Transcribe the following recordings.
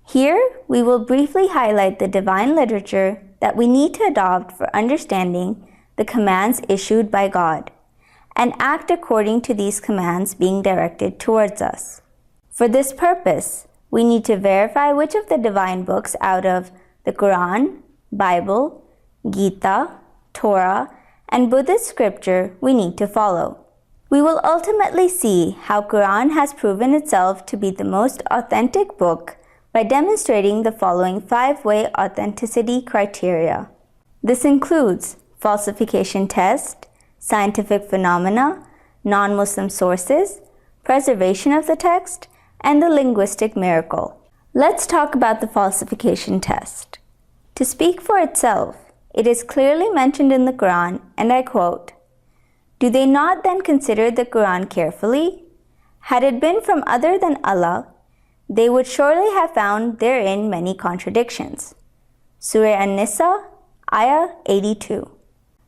Here, we will briefly highlight the divine literature that we need to adopt for understanding the commands issued by God, and act according to these commands being directed towards us. For this purpose, we need to verify which of the divine books out of the Qur'an, Bible, Geeta, Torah, and Buddhist scripture we need to follow. We will ultimately see how Qur'an has proven itself to be the most authentic book by demonstrating the following 5-way authenticity criteria. This includes falsification test, scientific phenomena, non-Muslim sources, preservation of the text, and the linguistic miracle. Let's talk about the falsification test. To speak for itself, it is clearly mentioned in the Qur'an, and I quote, "Do they not then consider the Qur'an carefully? Had it been from other than Allah, they would surely have found therein many contradictions." Surah an-Nisa, Ayah 82.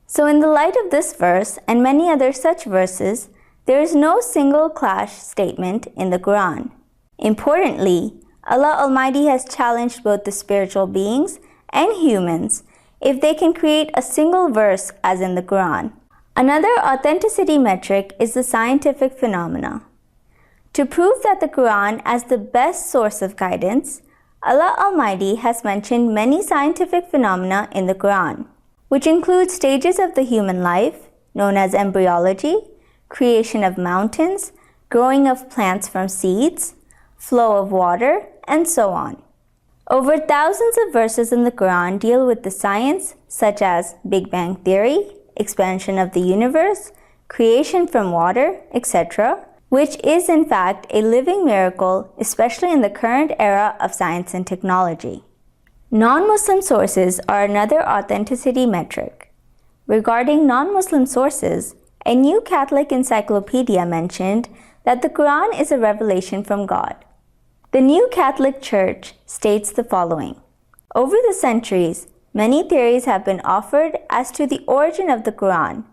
So in the light of this verse and many other such verses, there is no single clash statement in the Qur'an. Importantly, Allah Almighty has challenged both the spiritual beings and humans if they can create a single verse as in the Qur'an. Another authenticity metric is the scientific phenomena. To prove that the Qur'an as the best source of guidance, Allah Almighty has mentioned many scientific phenomena in the Qur'an, which include stages of the human life, known as embryology, creation of mountains, growing of plants from seeds, flow of water, and so on. Over thousands of verses in the Qur'an deal with the science such as Big Bang Theory, expansion of the universe, creation from water, etc., which is in fact a living miracle, especially in the current era of science and technology. Non-Muslim sources are another authenticity metric. Regarding non-Muslim sources, a New Catholic Encyclopedia mentioned that the Qur'an is a revelation from God. The New Catholic Church states the following: "Over the centuries, many theories have been offered as to the origin of the Qur'an.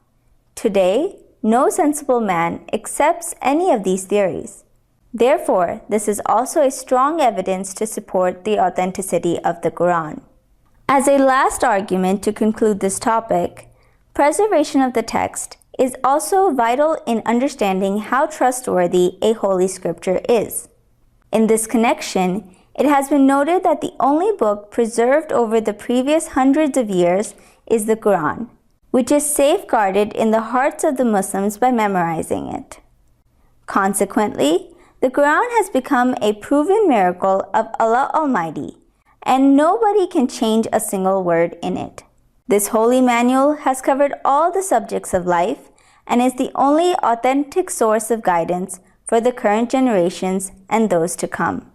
Today, no sensible man accepts any of these theories. Therefore, this is also a strong evidence to support the authenticity of the Qur'an." As a last argument to conclude this topic, preservation of the text is also vital in understanding how trustworthy a holy scripture is. In this connection, it has been noted that the only book preserved over the previous hundreds of years is the Qur'an, which is safeguarded in the hearts of the Muslims by memorizing it. Consequently, the Qur'an has become a proven miracle of Allah Almighty, and nobody can change a single word in it. This holy manual has covered all the subjects of life and is the only authentic source of guidance for the current generations and those to come.